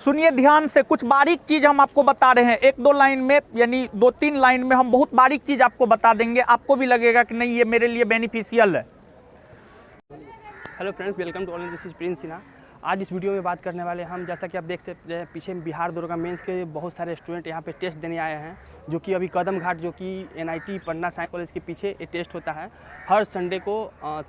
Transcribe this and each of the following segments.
सुनिए ध्यान से, कुछ बारीक चीज़ हम आपको बता रहे हैं। एक दो लाइन में यानी 2-3 लाइन में हम बहुत बारीक चीज़ आपको बता देंगे, आपको भी लगेगा कि नहीं ये मेरे लिए बेनिफिशियल है। Hello friends, welcome to all, this is Prince Sinha. आज इस वीडियो में बात करने वाले हम, जैसा कि आप देख सकते हैं पीछे बिहार दुर्गा मेंस के बहुत सारे स्टूडेंट यहाँ पे टेस्ट देने आए हैं, जो कि अभी कदम घाट जो कि NIT पटना साइंस कॉलेज के पीछे ये टेस्ट होता है। हर संडे को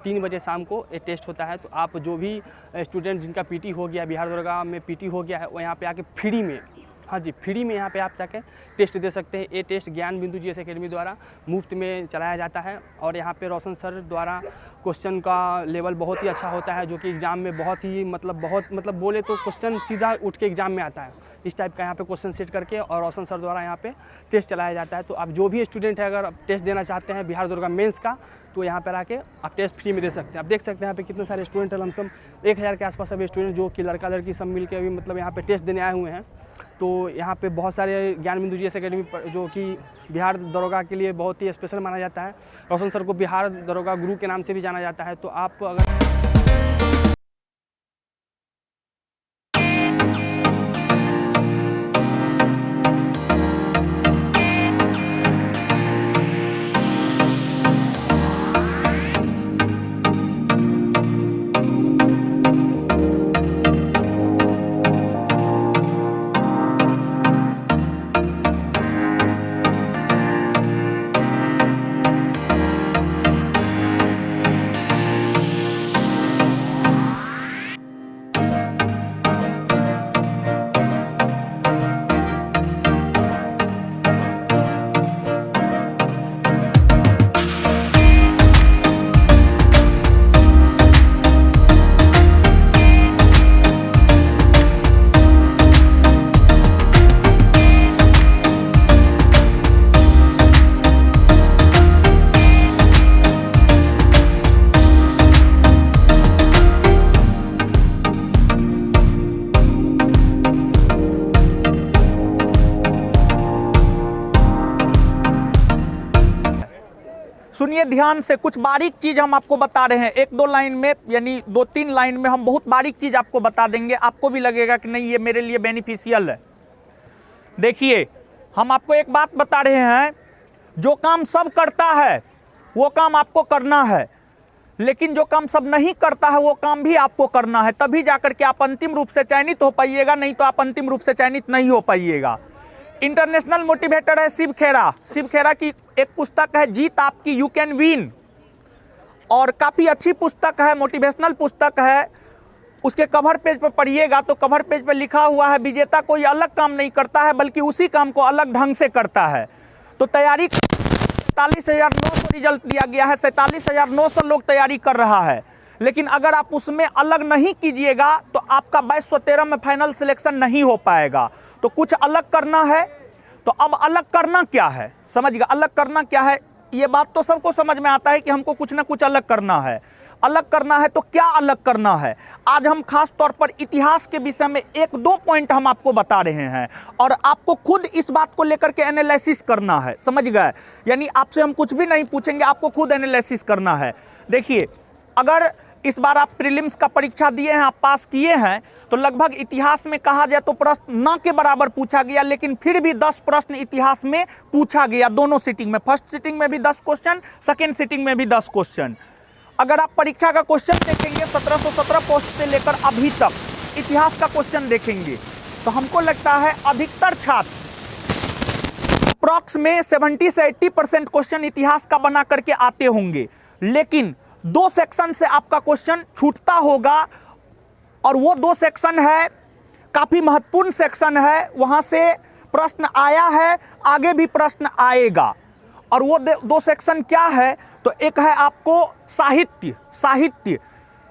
3 बजे शाम को ये टेस्ट होता है। तो आप जो भी स्टूडेंट जिनका PT हो गया, बिहार दुर्गा में PT हो गया है, वो यहाँ पे आके फ्री में, हाँ जी फ्री में यहाँ पे आप जाके टेस्ट दे सकते हैं। ये टेस्ट ज्ञान बिंदु GS एकेडमी द्वारा मुफ्त में चलाया जाता है। और यहाँ पे रोशन सर द्वारा क्वेश्चन का लेवल बहुत ही अच्छा होता है, जो कि एग्ज़ाम में बहुत बोले तो क्वेश्चन सीधा उठ के एग्ज़ाम में आता है। इस टाइप का यहाँ पे क्वेश्चन सेट करके और रोशन सर द्वारा यहाँ पे टेस्ट चलाया जाता है। तो आप जो भी स्टूडेंट है, अगर टेस्ट देना चाहते हैं बिहार दुर्गा मेंस का, तो यहाँ पर आके आप टेस्ट फ्री में दे सकते हैं। आप देख सकते हैं यहाँ पे कितने सारे स्टूडेंट हैं, लमसम 1000 के आसपास अभी स्टूडेंट जो कि लड़का लड़की सब मिल के अभी यहाँ पे टेस्ट देने आए हुए हैं। तो यहाँ पे बहुत सारे ज्ञान बिंदु GS एकेडमी जो कि बिहार दरोगा के लिए बहुत ही स्पेशल माना जाता है। रोशन सर को बिहार दरोगा गुरु के नाम से भी जाना जाता है। तो आप अगर सुनिए ध्यान से, कुछ बारीक चीज़ हम आपको बता रहे हैं। एक दो लाइन में यानी 2-3 लाइन में हम बहुत बारीक चीज़ आपको बता देंगे, आपको भी लगेगा कि नहीं ये मेरे लिए बेनिफिशियल है। देखिए, हम आपको एक बात बता रहे हैं, जो काम सब करता है वो काम आपको करना है, लेकिन जो काम सब नहीं करता है वो काम भी आपको करना है। तभी जाकर के आप अंतिम रूप से चयनित हो पाइएगा, नहीं तो आप अंतिम रूप से चयनित नहीं हो पाइएगा। इंटरनेशनल मोटिवेटर है शिव खेरा। शिव खेरा की एक पुस्तक है जीत आपकी, यू कैन विन, और काफ़ी अच्छी पुस्तक है, मोटिवेशनल पुस्तक है। उसके कवर पेज पर पढ़िएगा तो कवर पेज पर लिखा हुआ है, विजेता कोई अलग काम नहीं करता है बल्कि उसी काम को अलग ढंग से करता है। तो तैयारी 47,900 रिजल्ट दिया गया है, 47,900 लोग तैयारी कर रहा है, लेकिन अगर आप उसमें अलग नहीं कीजिएगा तो आपका 2213 में फाइनल सिलेक्शन नहीं हो पाएगा। तो कुछ अलग करना है। तो अब अलग करना क्या है, समझिएगा अलग करना क्या है। ये बात तो सबको समझ में आता है कि हमको कुछ ना कुछ अलग करना है। अलग करना है तो क्या अलग करना है, आज हम खास तौर पर इतिहास के विषय में 1-2 पॉइंट हम आपको बता रहे हैं, और आपको खुद इस बात को लेकर के एनालिसिस करना है, समझ गए। यानी आपसे हम कुछ भी नहीं पूछेंगे, आपको खुद एनालिसिस करना है। देखिए, अगर इस बार आप प्रीलिम्स का परीक्षा दिए हैं, आप पास किए हैं, तो लगभग इतिहास में कहा जाए तो प्रश्न न के बराबर पूछा गया, लेकिन फिर भी 10 प्रश्न इतिहास में पूछा गया दोनों सीटिंग में। फर्स्ट सीटिंग में भी 10 क्वेश्चन, सेकेंड सीटिंग में भी 10 क्वेश्चन। अगर आप परीक्षा का क्वेश्चन देखेंगे 1717 पोस्ट से लेकर अभी तक इतिहास का क्वेश्चन देखेंगे, तो हमको लगता है अधिकतर छात्र अप्रॉक्स में 70 से 80% क्वेश्चन इतिहास का बना करके आते होंगे, लेकिन 2 सेक्शन से आपका क्वेश्चन छूटता होगा, और वो 2 सेक्शन है, काफ़ी महत्वपूर्ण सेक्शन है, वहाँ से प्रश्न आया है, आगे भी प्रश्न आएगा। और वो 2 सेक्शन क्या है, तो एक है आपको साहित्य।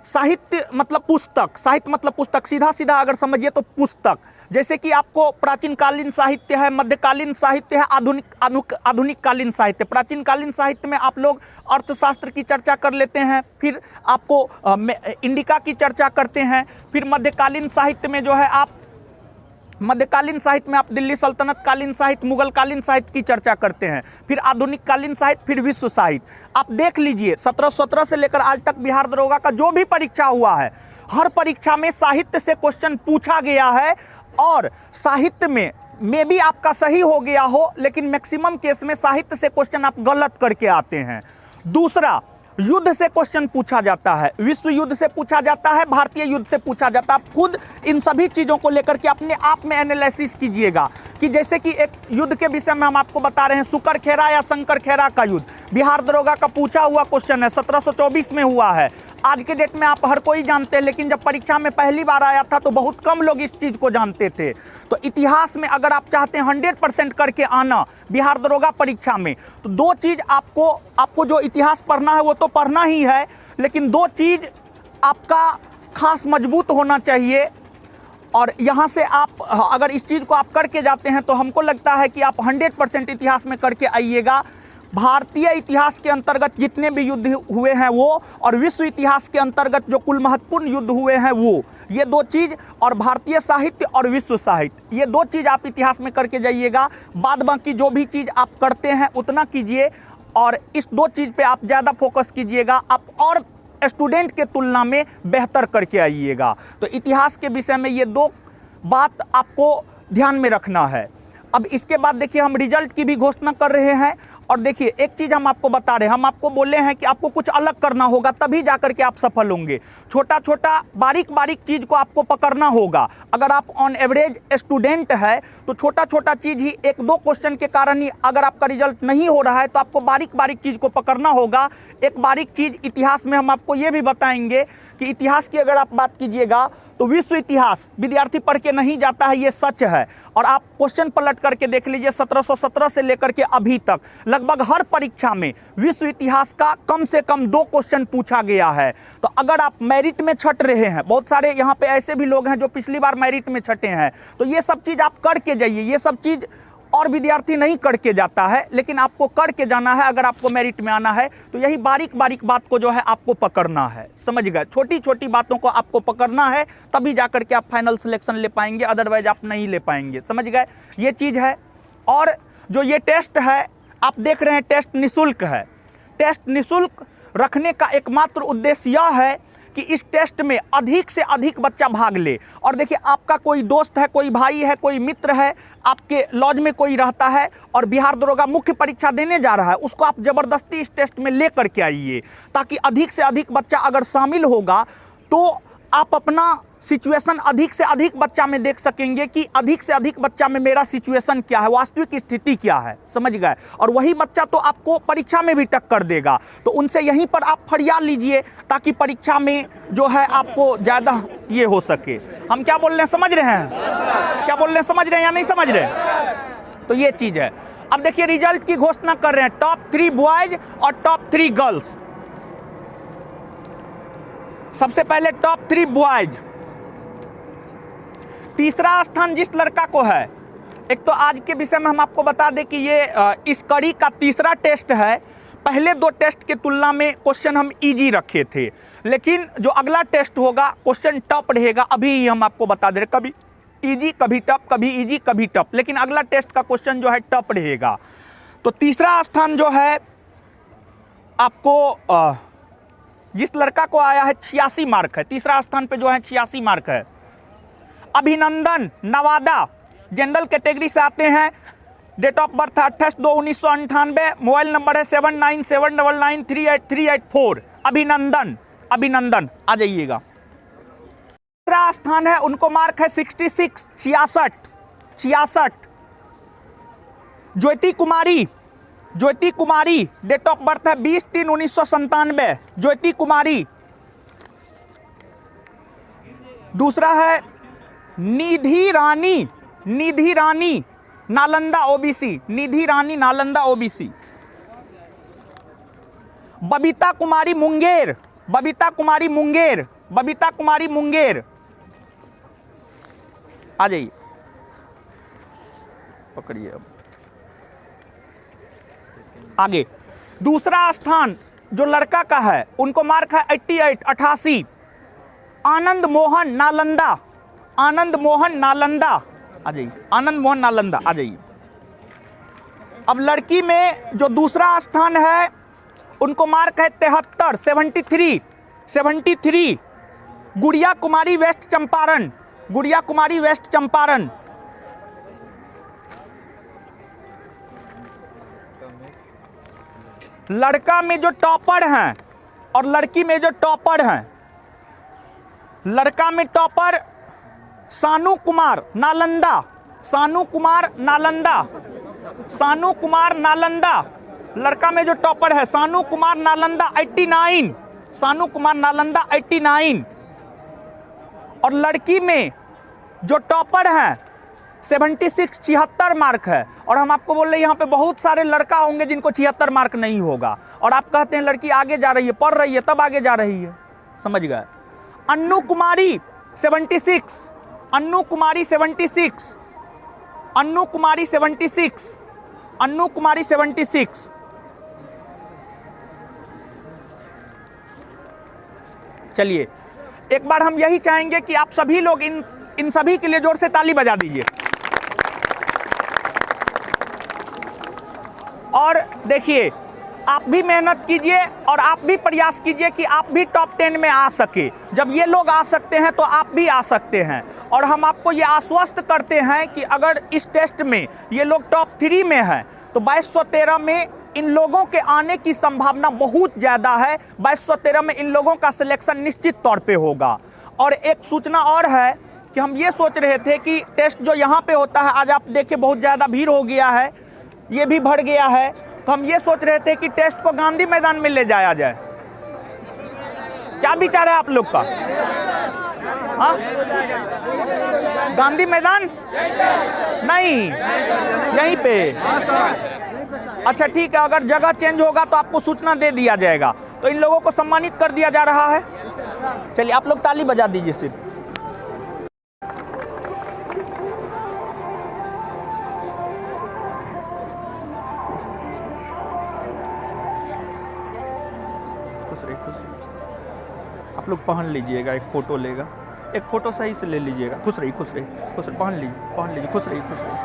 साहित्य मतलब पुस्तक, साहित्य मतलब पुस्तक, सीधा सीधा अगर समझिए तो पुस्तक। जैसे कि आपको प्राचीन कालीन साहित्य है, मध्यकालीन साहित्य है, आधुनिक कालीन साहित्य। प्राचीन कालीन साहित्य में आप लोग अर्थशास्त्र की चर्चा कर लेते हैं, फिर आपको इंडिका की चर्चा करते हैं, फिर मध्यकालीन साहित्य में जो है आप मध्यकालीन साहित्य में आप दिल्ली सल्तनत कालीन साहित्य, मुगल कालीन साहित्य की चर्चा करते हैं, फिर आधुनिक कालीन साहित्य, फिर विश्व साहित्य। आप देख लीजिए 1717 से लेकर आज तक बिहार दरोगा का जो भी परीक्षा हुआ है, हर परीक्षा में साहित्य से क्वेश्चन पूछा गया है। और साहित्य में भी आपका सही हो गया हो, लेकिन मैक्सिमम केस में साहित्य से क्वेश्चन आप गलत करके आते हैं। दूसरा, युद्ध से क्वेश्चन पूछा जाता है, विश्व युद्ध से पूछा जाता है, भारतीय युद्ध से पूछा जाता है। आप खुद इन सभी चीज़ों को लेकर के अपने आप में एनालिसिस कीजिएगा कि जैसे कि एक युद्ध के विषय में हम आपको बता रहे हैं, सुकर खेरा या शंकर खेरा का युद्ध बिहार दरोगा का पूछा हुआ क्वेश्चन है, 1724 में हुआ है। आज के डेट में आप हर कोई जानते हैं, लेकिन जब परीक्षा में पहली बार आया था तो बहुत कम लोग इस चीज़ को जानते थे। तो इतिहास में अगर आप चाहते हैं 100% करके आना बिहार दरोगा परीक्षा में, तो दो चीज़ आपको जो इतिहास पढ़ना है वो तो पढ़ना ही है, लेकिन दो चीज़ आपका खास मजबूत होना चाहिए। और यहाँ से आप अगर इस चीज़ को आप करके जाते हैं तो हमको लगता है कि आप 100% इतिहास में करके आइएगा। भारतीय इतिहास के अंतर्गत जितने भी युद्ध हुए हैं वो, और विश्व इतिहास के अंतर्गत जो कुल महत्वपूर्ण युद्ध हुए हैं वो, ये दो चीज़, और भारतीय साहित्य और विश्व साहित्य, ये दो चीज़ आप इतिहास में करके जाइएगा। बाद बाकी जो भी चीज़ आप करते हैं उतना कीजिए, और इस दो चीज़ पे आप ज़्यादा फोकस कीजिएगा, आप और स्टूडेंट के तुलना में बेहतर करके आइएगा। तो इतिहास के विषय में ये दो बात आपको ध्यान में रखना है। अब इसके बाद देखिए हम रिजल्ट की भी घोषणा कर रहे हैं, और देखिए एक चीज़ हम आपको बता रहे हैं, हम आपको बोले हैं कि आपको कुछ अलग करना होगा तभी जाकर के आप सफल होंगे। छोटा छोटा बारीक बारीक चीज़ को आपको पकड़ना होगा। अगर आप ऑन एवरेज स्टूडेंट है तो छोटा छोटा चीज़ ही, एक दो क्वेश्चन के कारण ही अगर आपका रिजल्ट नहीं हो रहा है तो आपको बारीक बारीक चीज़ को पकड़ना होगा। एक बारीक चीज़ इतिहास में हम आपको ये भी बताएंगे कि इतिहास की अगर आप बात कीजिएगा तो विश्व इतिहास विद्यार्थी पढ़ के नहीं जाता है, ये सच है। और आप क्वेश्चन पलट करके देख लीजिए, 1717 से लेकर के अभी तक लगभग हर परीक्षा में विश्व इतिहास का कम से कम 2 क्वेश्चन पूछा गया है। तो अगर आप मेरिट में छट रहे हैं, बहुत सारे यहाँ पे ऐसे भी लोग हैं जो पिछली बार मेरिट में छटे हैं, तो ये सब चीज़ आप करके जाइए। ये सब चीज़ और विद्यार्थी नहीं करके जाता है, लेकिन आपको करके जाना है। अगर आपको मेरिट में आना है तो यही बारीक बारीक बात को जो है आपको पकड़ना है, समझ गए? छोटी छोटी बातों को आपको पकड़ना है, तभी जाकर के आप फाइनल सिलेक्शन ले पाएंगे, अदरवाइज आप नहीं ले पाएंगे, समझ गए? ये चीज़ है। और जो ये टेस्ट है आप देख रहे हैं, टेस्ट निःशुल्क है। टेस्ट निःशुल्क रखने का एकमात्र उद्देश्य यह है कि इस टेस्ट में अधिक से अधिक बच्चा भाग ले। और देखिए, आपका कोई दोस्त है, कोई भाई है, कोई मित्र है, आपके लॉज में कोई रहता है और बिहार दरोगा मुख्य परीक्षा देने जा रहा है, उसको आप ज़बरदस्ती इस टेस्ट में ले करके आइए, ताकि अधिक से अधिक बच्चा अगर शामिल होगा तो आप अपना सिचुएशन अधिक से अधिक बच्चा में देख सकेंगे कि अधिक से अधिक बच्चा में मेरा सिचुएशन क्या है, वास्तविक स्थिति क्या है, समझ गए? और वही बच्चा तो आपको परीक्षा में भी टक्कर देगा। तो उनसे यहीं पर आप फरियाद लीजिए, ताकि परीक्षा में जो है आपको ज़्यादा ये हो सके। हम क्या बोल रहे हैं, समझ रहे हैं? क्या बोल रहे हैं, समझ रहे हैं या नहीं समझ रहे? तो ये चीज़ है। अब देखिए रिजल्ट की घोषणा कर रहे हैं, टॉप 3 बॉयज और टॉप 3 गर्ल्स। सबसे पहले टॉप 3 बॉयज। तीसरा स्थान जिस लड़का को है, एक तो आज के विषय में हम आपको बता दें कि ये इस कड़ी का तीसरा टेस्ट है। पहले 2 टेस्ट के तुलना में क्वेश्चन हम इजी रखे थे, लेकिन जो अगला टेस्ट होगा क्वेश्चन टफ रहेगा। अभी हम आपको बता दे रहे, कभी इजी कभी टफ, कभी इजी कभी टफ, लेकिन अगला टेस्ट का क्वेश्चन जो है टफ रहेगा। तो तीसरा स्थान जो है आपको जिस लड़का को आया है 86 मार्क है, तीसरा स्थान पे जो है 86 मार्क है। अभिनंदन, नवादा, जनरल कैटेगरी से आते हैं। Date of birth 28/2/1998। Mobile number है 7979938384। अभिनंदन, अभिनंदन आ जाइएगा। तीसरा स्थान है, उनको मार्क है 66, 66। ज्योति कुमारी, ज्योति कुमारी, डेट ऑफ बर्थ है 20/3/1997। ज्योति कुमारी। दूसरा है निधि रानी, निधि रानी, नालंदा ओबीसी, निधि रानी, नालंदा ओबीसी। बबीता कुमारी मुंगेर, बबीता कुमारी मुंगेर, बबीता कुमारी मुंगेर। आ जाइए, पकड़िए अब आगे। दूसरा स्थान जो लड़का का है उनको मार्क है 88। आनंद मोहन, नालंदा, आनंद मोहन, नालंदा। आ जाइए, आनंद मोहन, नालंदा आ जाइए। अब लड़की में जो दूसरा स्थान है उनको मार्क है 73, 73। गुड़िया कुमारी, वेस्ट चंपारण, गुड़िया कुमारी वेस्ट चंपारण। लड़का में जो टॉपर हैं और लड़की में जो टॉपर हैं, लड़का में टॉपर सानू कुमार नालंदा, सानू कुमार नालंदा, सानू कुमार नालंदा। लड़का में जो टॉपर है सानू कुमार नालंदा 89, सानू कुमार नालंदा 89। और लड़की में जो टॉपर है 76 76 मार्क है। और हम आपको बोल रहे हैं यहाँ पे बहुत सारे लड़का होंगे जिनको 76 मार्क नहीं होगा, और आप कहते हैं लड़की आगे जा रही है, पढ़ रही है तब आगे जा रही है। समझ गए। अन्नू कुमारी 76, अन्नू कुमारी 76, अन्नू कुमारी 76, अन्नू कुमारी 76। चलिए एक बार हम यही चाहेंगे कि आप सभी लोग इन सभी के लिए जोर से ताली बजा दीजिए। और देखिए आप भी मेहनत कीजिए और आप भी प्रयास कीजिए कि आप भी टॉप 10 में आ सके। जब ये लोग आ सकते हैं तो आप भी आ सकते हैं। और हम आपको ये आश्वस्त करते हैं कि अगर इस टेस्ट में ये लोग टॉप 3 में हैं तो 2213 में इन लोगों के आने की संभावना बहुत ज़्यादा है। 2213 में इन लोगों का सिलेक्शन निश्चित तौर पे होगा। और एक सूचना और है कि हम ये सोच रहे थे कि टेस्ट जो यहाँ पे होता है, आज आप देखिए बहुत ज़्यादा भीड़ हो गया है, ये भी बढ़ गया है, तो हम ये सोच रहे थे कि टेस्ट को गांधी मैदान में ले जाया जाए। क्या विचार है आप लोग का? हाँ, गांधी मैदान नहीं, यहीं पे। अच्छा ठीक है, अगर जगह चेंज होगा तो आपको सूचना दे दिया जाएगा। तो इन लोगों को सम्मानित कर दिया जा रहा है। चलिए आप लोग ताली बजा दीजिए सिर्फ। आप लोग पहन लीजिएगा, एक फ़ोटो लेगा, एक फ़ोटो सही से ले लीजिएगा। खुश रहिए, खुश रहिए, खुश रहिए, पहन लीजिए, खुश रहिए, खुश रहिए,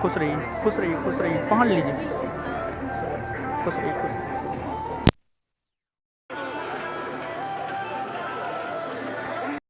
खुश रहिए, खुश रहिए, खुश रहिए, पहन लीजिए, खुश रहिए, खुश।